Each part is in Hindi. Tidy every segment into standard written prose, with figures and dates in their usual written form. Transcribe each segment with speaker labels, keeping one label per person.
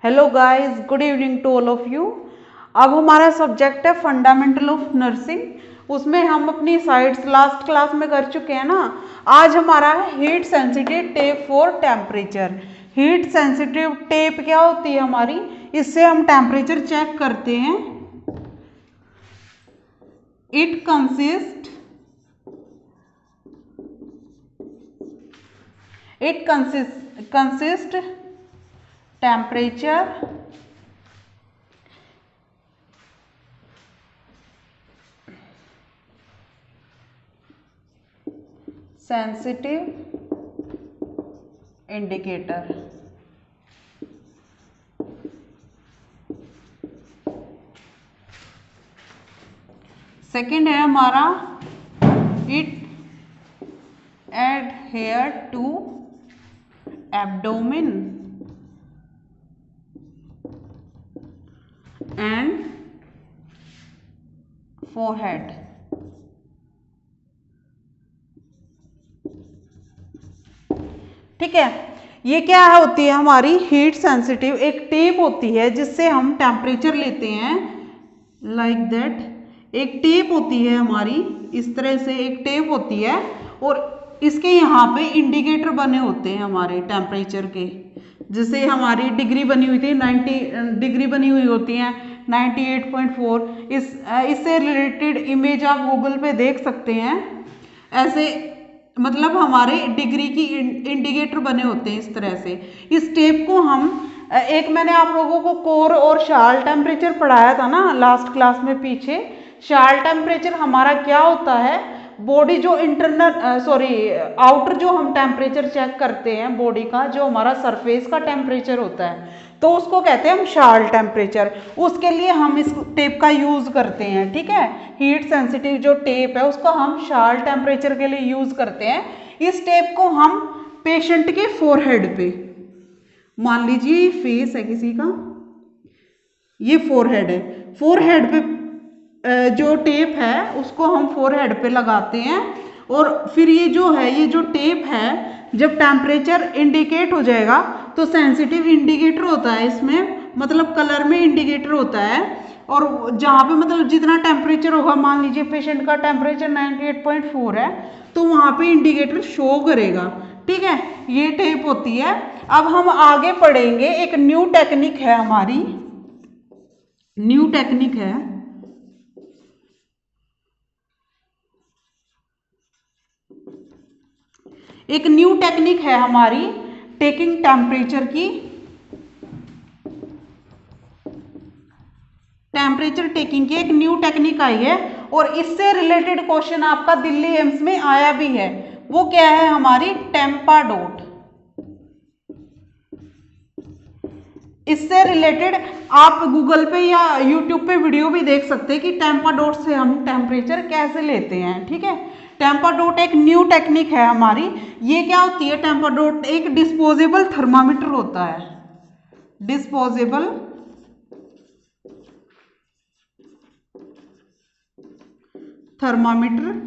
Speaker 1: Hello guys, good evening to all of you. अब हमारा सब्जेक्ट है फंडामेंटल ऑफ नर्सिंग। उसमें हम अपनी साइड्स लास्ट क्लास में कर चुके हैं ना। आज हमारा है heat sensitive tape for temperature. Heat sensitive tape क्या होती है हमारी, इससे हम टेम्परेचर चेक करते हैं। It consist temperature sensitive indicator। Second है हमारा it adhere to abdomen and forehead। ठीक है, ये क्या होती है हमारी हीट सेंसिटिव एक टेप होती है जिससे हम टेम्परेचर लेते हैं। लाइक दैट एक टेप होती है हमारी, इस तरह से एक टेप होती है और इसके यहाँ पे इंडिकेटर बने होते हैं हमारे टेम्परेचर के। जैसे हमारी डिग्री बनी हुई थी 90 डिग्री बनी हुई होती है 98.4। इससे रिलेटेड इमेज आप गूगल पे देख सकते हैं। ऐसे मतलब हमारे डिग्री की इंडिकेटर बने होते हैं इस तरह से। इस टेप को हम एक मैंने आप लोगों को कोर और शाल टेम्परेचर पढ़ाया था ना लास्ट क्लास में पीछे। शाल टेम्परेचर हमारा क्या होता है, बॉडी जो आउटर जो हम टेम्परेचर चेक करते हैं बॉडी का, जो हमारा सरफेस का टेम्परेचर होता है, तो उसको कहते हैं हम शाल टेम्परेचर। उसके लिए हम इस टेप का यूज करते हैं। ठीक है, हीट सेंसिटिव जो टेप है उसको हम शाल टेम्परेचर के लिए यूज करते हैं। इस टेप को हम पेशेंट के फोरहेड पे, मान लीजिए फेस है किसी का, ये फोरहेड है, फोरहेड पे जो टेप है उसको हम फोरहेड पे लगाते हैं। और फिर ये जो टेप है जब टेम्परेचर इंडिकेट हो जाएगा तो सेंसिटिव इंडिकेटर होता है इसमें, मतलब कलर में इंडिकेटर होता है। और जहाँ पे मतलब जितना टेम्परेचर होगा, मान लीजिए पेशेंट का टेम्परेचर 98.4 है तो वहाँ पे इंडिकेटर शो करेगा। ठीक है, ये टेप होती है। अब हम आगे पढ़ेंगे, एक न्यू टेक्निक है हमारी, न्यू टेक्निक है एक न्यू टेक्निक है हमारी टेकिंग टेम्परेचर की। टेम्परेचर टेकिंग की एक न्यू टेक्निक आई है और इससे रिलेटेड क्वेश्चन आपका दिल्ली एम्स में आया भी है। वो क्या है हमारी टेम्पाडोट। इससे रिलेटेड आप गूगल पे या यूट्यूब पे वीडियो भी देख सकते हैं कि टेम्पाडोट से हम टेम्परेचर कैसे लेते हैं। ठीक है, टेम्पाडोट एक न्यू टेक्निक है हमारी। ये क्या होती है, टेम्पाडोट एक डिस्पोजेबल थर्मामीटर होता है। डिस्पोजेबल थर्मामीटर,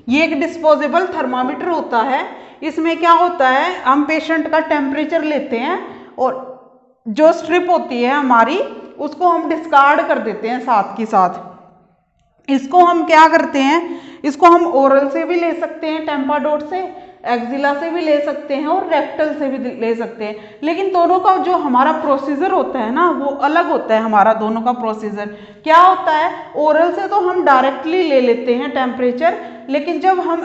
Speaker 1: ये एक डिस्पोजेबल थर्मामीटर होता है। इसमें क्या होता है, हम पेशेंट का टेम्परेचर लेते हैं और जो स्ट्रिप होती है हमारी उसको हम डिस्कार्ड कर देते हैं साथ के साथ। इसको हम क्या करते हैं, इसको हम ओरल से भी ले सकते हैं टेम्पाडोट से, एक्जिला से भी ले सकते हैं और रेक्टल से भी ले सकते हैं। लेकिन दोनों का जो हमारा प्रोसीजर होता है ना वो अलग होता है। हमारा दोनों का प्रोसीजर क्या होता है, ओरल से तो हम डायरेक्टली ले लेते हैं टेम्परेचर, लेकिन जब हम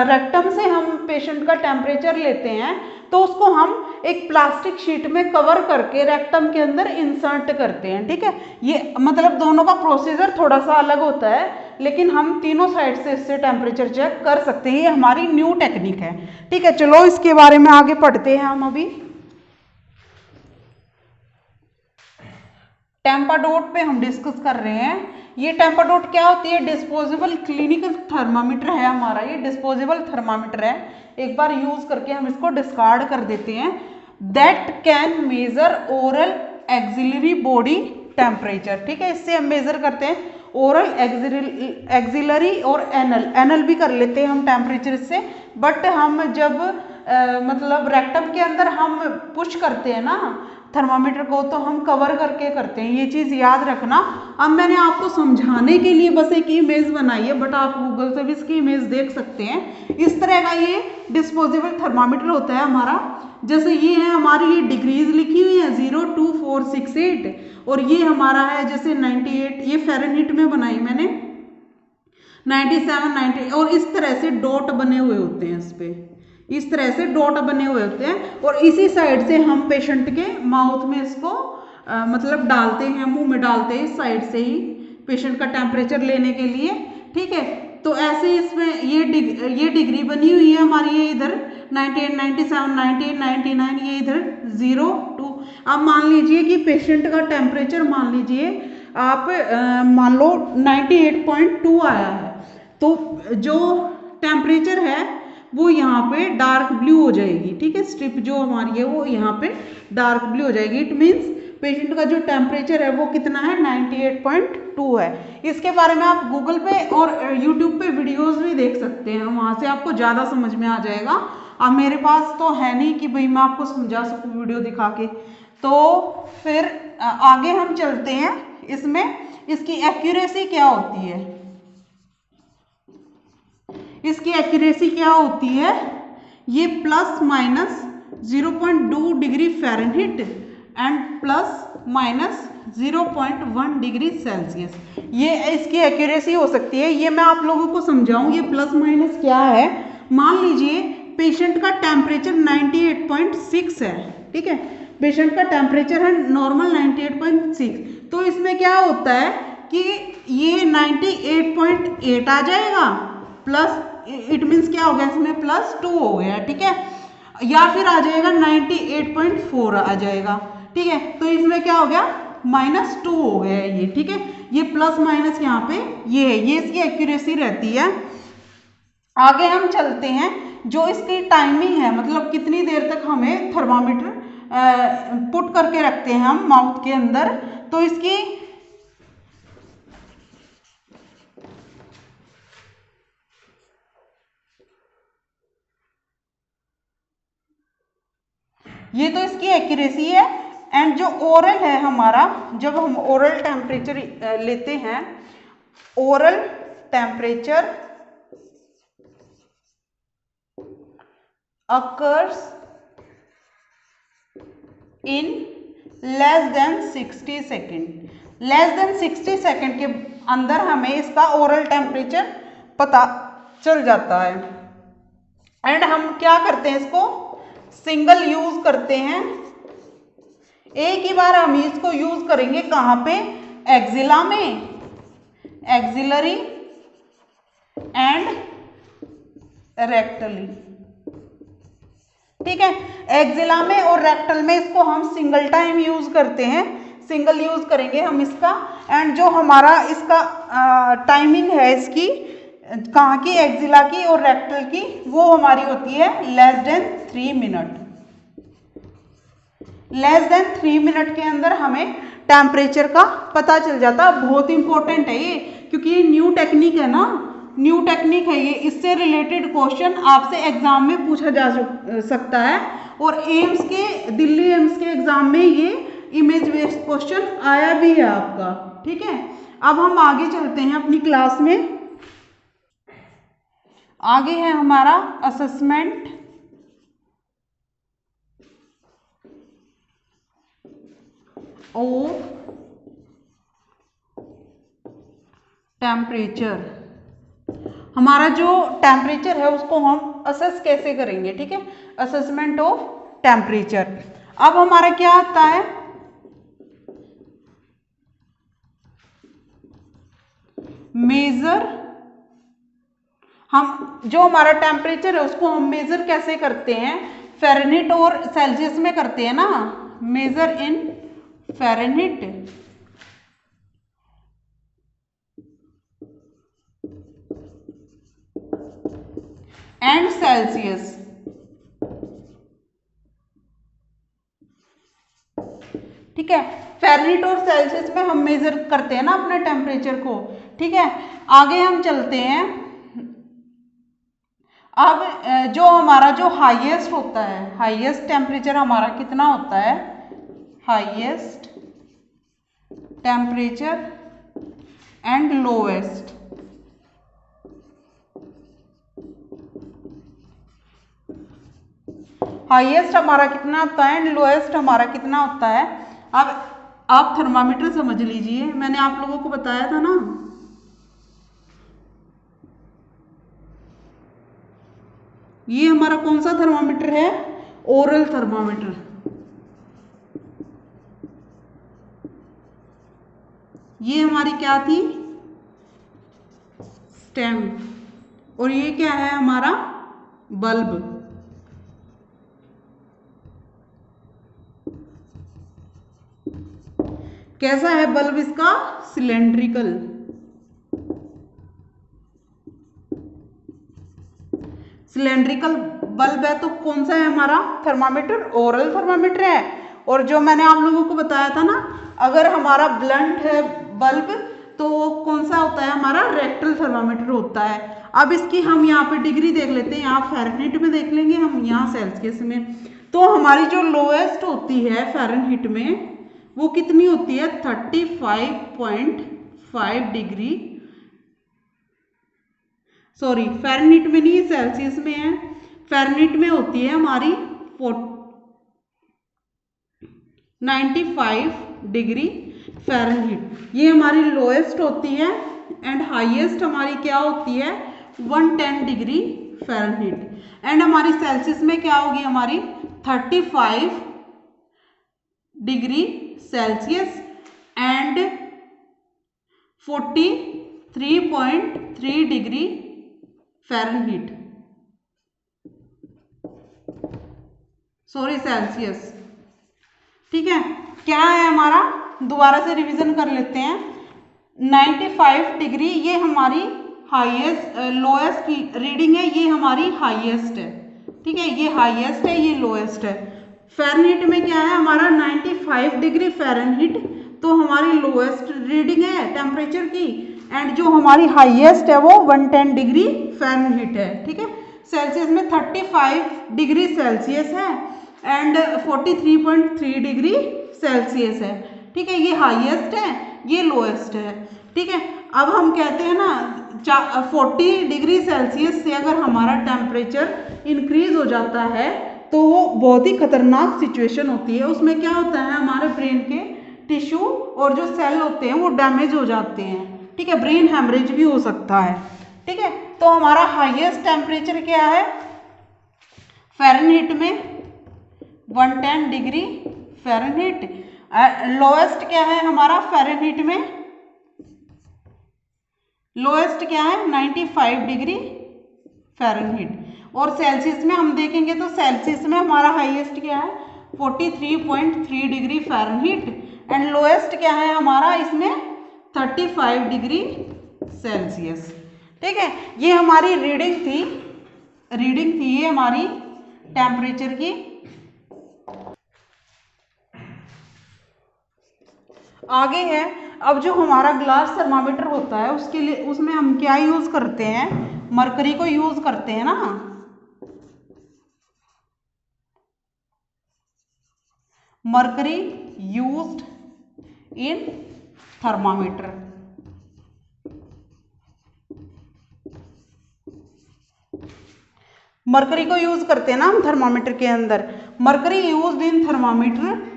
Speaker 1: रेक्टम से हम पेशेंट का टेम्परेचर लेते हैं तो उसको हम एक प्लास्टिक शीट में कवर करके रेक्टम के अंदर इंसर्ट करते हैं। ठीक है, ये मतलब दोनों का प्रोसीजर थोड़ा सा अलग होता है, लेकिन हम तीनों साइड से इससे टेम्परेचर चेक कर सकते हैं। ये हमारी न्यू टेक्निक है। ठीक है, चलो इसके बारे में आगे पढ़ते हैं हम। अभी टेम्पाडोट पे हम डिस्कस कर रहे हैं। ये टेम्पाडोट क्या होती है, डिस्पोजेबल क्लिनिकल थर्मामीटर है हमारा। ये डिस्पोजेबल थर्मामीटर है, एक बार यूज करके हम इसको डिस्कार्ड कर देते हैं। That can measure oral axillary body temperature. ठीक है, इससे हम मेजर करते हैं ओरल, एक्सिलरी और एनल भी कर लेते हैं हम टेम्परेचर से। बट हम जब मतलब रेक्टम के अंदर हम पुश करते हैं ना थर्मामीटर को, तो हम कवर करके करते हैं, ये चीज़ याद रखना। अब मैंने आपको समझाने के लिए बस एक इमेज बनाई है, बट आप गूगल से भी इसकी इमेज देख सकते हैं। इस तरह का ये डिस्पोजेबल थर्मामीटर होता है हमारा। जैसे ये है हमारी, ये डिग्रीज लिखी हुई है 02468, और ये हमारा है जैसे 98, ये फ़ारेनहीट में बनाई मैंने, 97, 90, और इस तरह से डॉट बने हुए होते हैं इस पे, इस तरह से डॉट बने हुए होते हैं। और इसी साइड से हम पेशेंट के माउथ में इसको मतलब डालते हैं, मुंह में डालते हैं, इस साइड से ही पेशेंट का टेम्परेचर लेने के लिए। ठीक है, तो ऐसे इसमें ये डिग्री बनी हुई है हमारी, ये इधर 98, 97, 98, 99, ये इधर 0, 2। अब मान लीजिए कि पेशेंट का टेम्परेचर मान लीजिए आप मान लो 98.2 आया है, तो जो टेम्परेचर है वो यहाँ पे डार्क ब्लू हो जाएगी। ठीक है, स्ट्रिप जो हमारी है वो यहाँ पे डार्क ब्लू हो जाएगी। इट मीन्स पेशेंट का जो टेम्परेचर है वो कितना है, 98.2 है। इसके बारे में आप गूगल पे और यूट्यूब पे वीडियोस भी देख सकते हैं, वहाँ से आपको ज़्यादा समझ में आ जाएगा। अब मेरे पास तो है नहीं कि भाई मैं आपको समझा सकूँ वीडियो दिखा के, तो फिर आगे हम चलते हैं। इसमें इसकी एक्यूरेसी क्या होती है, इसकी एक्यूरेसी क्या होती है, ये plus minus 0.2 degree Fahrenheit and plus minus 0.1 degree Celsius, ये इसकी एक्यूरेसी हो सकती है। ये मैं आप लोगों को समझाऊं, ये प्लस माइनस क्या है। मान लीजिए पेशेंट का टेम्परेचर 98.6 है, ठीक है, पेशेंट का टेम्परेचर है नॉर्मल 98.6, तो इसमें क्या होता है कि ये 98.8 आ जाएगा, प्लस इट मीन्स क्या हो गया, इसमें +2 हो गया। ठीक है, या फिर आ जाएगा 98.4 आ जाएगा। ठीक है, तो इसमें क्या हो गया, -2 हो गया ये। ठीक है, ये प्लस माइनस यहाँ पे ये है, ये इसकी एक्यूरेसी रहती है। आगे हम चलते हैं, जो इसकी टाइमिंग है, मतलब कितनी देर तक हमें थर्मामीटर पुट करके रखते हैं हम माउथ के अंदर, तो इसकी ये तो इसकी एक्यूरेसी है। एंड जो ओरल है हमारा, जब हम ओरल टेम्परेचर लेते हैं, oral temperature occurs in less than 60 second, less than 60 second के अंदर हमें इसका ओरल टेम्परेचर पता चल जाता है। एंड हम क्या करते हैं, इसको सिंगल यूज करते हैं, एक ही बार हम इसको यूज करेंगे। कहाँ पे, एक्जिला में, एक्सिलरी एंड रेक्टली। ठीक है, एक्जिला में और रेक्टल में इसको हम सिंगल टाइम यूज करते हैं, सिंगल यूज करेंगे हम इसका। एंड जो हमारा इसका टाइमिंग है इसकी, कहाँ की, एक्जिला की और रेक्टल की, वो हमारी होती है less than 3 minute. Less than 3 minute के अंदर हमें टेम्परेचर का पता चल जाता। बहुत इंपॉर्टेंट है ये, क्योंकि ये न्यू टेक्निक है ना, न्यू टेक्निक है ये, इससे रिलेटेड क्वेश्चन आपसे एग्जाम में पूछा जा सकता है। और एम्स के, दिल्ली एम्स के एग्जाम में ये इमेज बेस्ड क्वेश्चन आया भी है आपका। ठीक है, अब हम आगे चलते हैं अपनी क्लास में। आगे है हमारा असेसमेंट ऑफ टेम्परेचर। हमारा जो टेम्परेचर है उसको हम असेस कैसे करेंगे। ठीक है, असेसमेंट ऑफ टेम्परेचर। अब हमारा क्या आता है, मेजर, हम जो हमारा टेम्परेचर है उसको हम मेजर कैसे करते हैं, फ़ारेनहीट और सेल्सियस में करते हैं ना, measure in Fahrenheit and Celsius. ठीक है, फ़ारेनहीट और सेल्सियस में हम मेजर करते हैं ना अपने टेम्परेचर को। ठीक है, आगे हम चलते हैं। अब जो हमारा जो हाईएस्ट होता है, हाईएस्ट टेम्परेचर हमारा कितना होता है, highest temperature and lowest, highest हमारा कितना होता है एंड लोएस्ट हमारा कितना होता है। अब आप थर्मामीटर समझ लीजिए, मैंने आप लोगों को बताया था ना, ये हमारा कौन सा थर्मामीटर है, ओरल थर्मामीटर। ये हमारी क्या थी, स्टेम, और ये क्या है हमारा बल्ब। कैसा है बल्ब इसका, सिलेंड्रिकल। सिलेंड्रिकल बल्ब है तो कौन सा है हमारा थर्मामीटर, ओरल थर्मामीटर है। और जो मैंने आप लोगों को बताया था ना, अगर हमारा ब्लंट है बल्ब तो वो कौन सा होता है हमारा, रेक्टल थर्मामीटर होता है। अब इसकी हम यहाँ पे डिग्री देख लेते हैं, यहाँ फ़ारेनहीट में देख लेंगे हम, यहाँ सेल्सियस में। तो हमारी जो लोएस्ट होती है फ़ारेनहीट में वो कितनी होती है, 35.5 डिग्री, सॉरी फ़ारेनहीट में नहीं, सेल्सियस में है। फ़ारेनहीट में होती है हमारी 95 डिग्री फ़ारेनहीट, ये हमारी लोएस्ट होती है। एंड हाईएस्ट हमारी क्या होती है, 110 डिग्री फ़ारेनहीट। एंड हमारी सेल्सियस में क्या होगी हमारी, 35 degree Celsius and 43.3 degree Fahrenheit, sorry Celsius. ठीक है, क्या है हमारा, दोबारा से रिवीजन कर लेते हैं। 95 डिग्री ये हमारी हाईएस्ट, लोएस्ट की रीडिंग है, ये हमारी हाईएस्ट है। ठीक है, ये हाईएस्ट है, ये लोएस्ट है। फ़ारेनहीट में क्या है हमारा 95 डिग्री फ़ारेनहीट, तो हमारी लोएस्ट रीडिंग है टेम्परेचर की, एंड जो हमारी हाईएस्ट है वो 110 डिग्री फ़ारेनहीट है। ठीक है, सेल्सियस में 35 डिग्री सेल्सियस है एंड 43.3 डिग्री सेल्सियस है। ठीक है, ये हाईएस्ट है, ये लोएस्ट है। ठीक है, अब हम कहते हैं ना 40 डिग्री सेल्सियस से अगर हमारा टेम्परेचर इंक्रीज हो जाता है तो वो बहुत ही खतरनाक सिचुएशन होती है। उसमें क्या होता है, हमारे ब्रेन के टिश्यू और जो सेल होते हैं वो डैमेज हो जाते हैं। ठीक है, ब्रेन हेमरेज भी हो सकता है। ठीक है, तो हमारा हाईएस्ट टेम्परेचर क्या है फ़ारेनहीट में, 110 डिग्री फ़ारेनहीट। लोएस्ट क्या है हमारा फ़ारेनहीट में, लोएस्ट क्या है 95 डिग्री फ़ारेनहीट। और सेल्सियस में हम देखेंगे तो सेल्सियस में हमारा हाईएस्ट क्या है 43.3 डिग्री फ़ारेनहीट एंड लोएस्ट क्या है हमारा इसमें 35 डिग्री सेल्सियस। ठीक है, ये हमारी रीडिंग थी ये हमारी टेम्परेचर की। आगे है, अब जो हमारा ग्लास थर्मामीटर होता है उसके लिए, उसमें हम क्या यूज़ करते हैं, मरकरी को यूज़ करते हैं ना। Mercury used in thermometer. Mercury को यूज करते हैं ना हम थर्मामीटर के अंदर। Mercury used in thermometer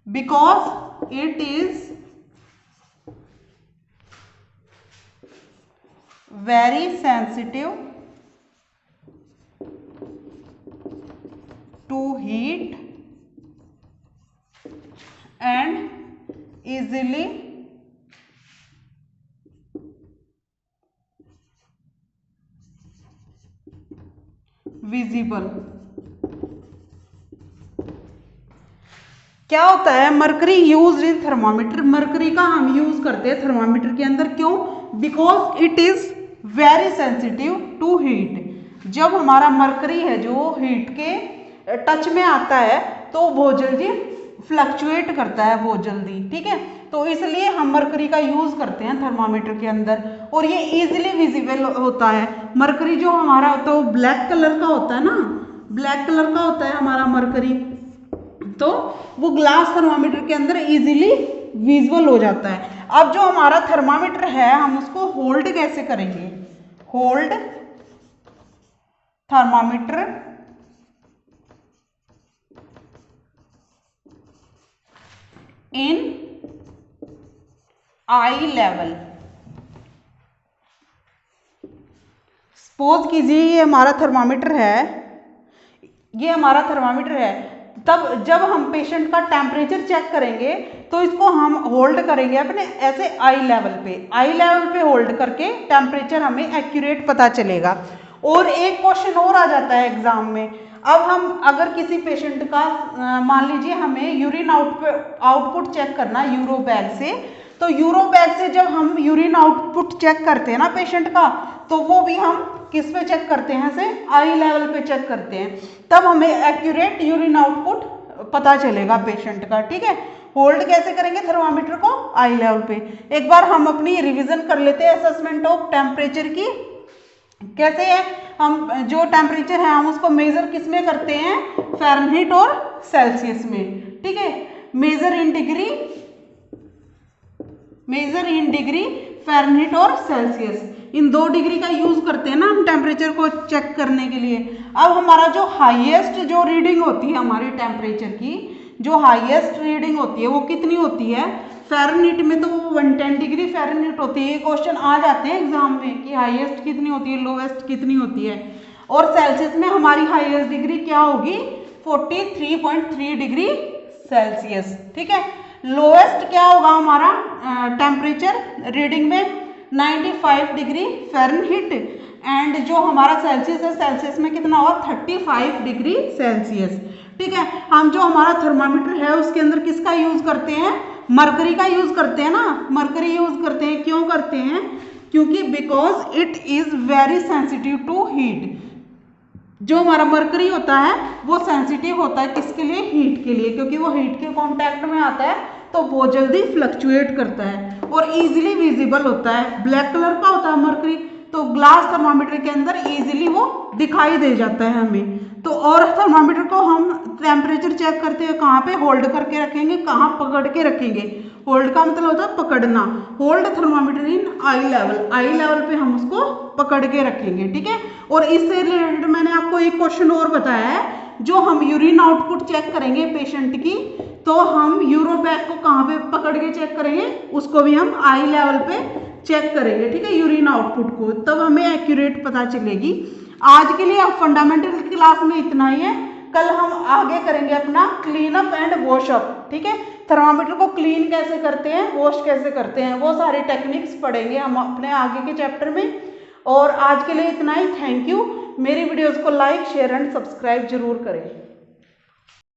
Speaker 1: because it is very sensitive to heat and easily visible। क्या होता है mercury use in thermometer, mercury का हम यूज करते हैं थर्मामीटर के अंदर, क्यों? Because it is very sensitive to heat. जब हमारा मरकरी है जो हीट के टच में आता है तो बहुत जल्दी फ्लक्चुएट करता है बहुत जल्दी, ठीक है। तो इसलिए हम मरकरी का यूज करते हैं थर्मामीटर के अंदर, और ये इजीली विजिबल होता है। मरकरी जो हमारा होता है वो ब्लैक कलर का होता है ना, ब्लैक कलर का होता है हमारा मरकरी, तो वो ग्लास थर्मामीटर के अंदर इजीली विजिबल हो जाता है। अब जो हमारा थर्मामीटर है हम उसको होल्ड कैसे करेंगे, होल्ड थर्मामीटर इन आई लेवल। सपोज कीजिए ये हमारा थर्मामीटर है, ये हमारा थर्मामीटर है, तब जब हम पेशेंट का टेम्परेचर चेक करेंगे तो इसको हम होल्ड करेंगे अपने ऐसे आई लेवल पे होल्ड करके टेम्परेचर हमें एक्यूरेट पता चलेगा। और एक क्वेश्चन और आ जाता है एग्जाम में, अब हम अगर किसी पेशेंट का मान लीजिए हमें यूरिन आउटपुट चेक करना यूरो बैग से, तो यूरो बैग से जब हम यूरिन आउटपुट चेक करते हैं ना पेशेंट का, तो वो भी हम किस पे चेक करते हैं, से आई लेवल पे चेक करते हैं, तब हमें एक्यूरेट यूरिन आउटपुट पता चलेगा पेशेंट का, ठीक है। होल्ड कैसे करेंगे थर्मामीटर को, आई लेवल पे। एक बार हम अपनी रिवीजन कर लेते हैं असेसमेंट ऑफ टेम्परेचर की। कैसे है, हम जो टेम्परेचर है हम उसको मेजर किस में करते हैं, फ़ारेनहीट और सेल्सियस में, ठीक है। मेजर इन डिग्री फ़ारेनहीट और सेल्सियस, इन 2 डिग्री का यूज करते हैं ना हम टेम्परेचर को चेक करने के लिए। अब हमारा जो हाईएस्ट जो रीडिंग होती है हमारी टेम्परेचर की, जो हाईएस्ट रीडिंग होती है वो कितनी होती है, फ़ारेनहीट में तो वो 110 डिग्री फ़ारेनहीट होती है। ये क्वेश्चन आ जाते हैं एग्जाम में कि हाईएस्ट कितनी होती है, लोवेस्ट कितनी होती है। और सेल्सियस में हमारी हाईएस्ट डिग्री क्या होगी, 43.3 डिग्री सेल्सियस, ठीक है। लोएस्ट क्या होगा हमारा टेम्परेचर रीडिंग में 95 डिग्री फ़ारेनहीट, एंड जो हमारा सेल्सियस है, सेल्सियस में कितना होगा 35 डिग्री सेल्सियस, ठीक है। हम जो हमारा थर्मामीटर है उसके अंदर किसका यूज करते हैं, मरकरी का यूज करते हैं ना, मरकरी यूज करते हैं। क्यों करते हैं, क्योंकि because it is very sensitive to heat. जो हमारा मरकरी होता है वो सेंसिटिव होता है किसके लिए, हीट के लिए, क्योंकि वो हीट के कांटेक्ट में आता है तो बहुत जल्दी फ्लक्चुएट करता है और इजीली विजिबल होता है। ब्लैक कलर का होता है मरकरी, तो ग्लास थर्मामीटर के अंदर इजीली वो दिखाई दे जाता है हमें। तो और थर्मामीटर को हम टेम्परेचर चेक करते हैं कहाँ पे, होल्ड करके रखेंगे, कहाँ पकड़ के रखेंगे। होल्ड का मतलब होता है पकड़ना, होल्ड थर्मामीटर इन आई लेवल, आई लेवल पे हम उसको पकड़ के रखेंगे, ठीक है। और इससे रिलेटेड मैंने आपको एक क्वेश्चन और बताया है, जो हम यूरिन आउटपुट चेक करेंगे पेशेंट की, तो हम यूरो बैग को कहाँ पे पकड़ के चेक करेंगे, उसको भी हम आई लेवल पे चेक करेंगे, ठीक है, यूरिन आउटपुट को, तब हमें एक्यूरेट पता चलेगी। आज के लिए अब फंडामेंटल क्लास में इतना ही है, कल हम आगे करेंगे अपना clean up and wash up, ठीक है। थर्मामीटर को क्लीन कैसे करते हैं, वॉश कैसे करते हैं, वो सारी टेक्निक्स पढ़ेंगे हम अपने आगे के चैप्टर में। और आज के लिए इतना ही, थैंक यू। मेरी वीडियोस को लाइक, शेयर एंड सब्सक्राइब जरूर करें।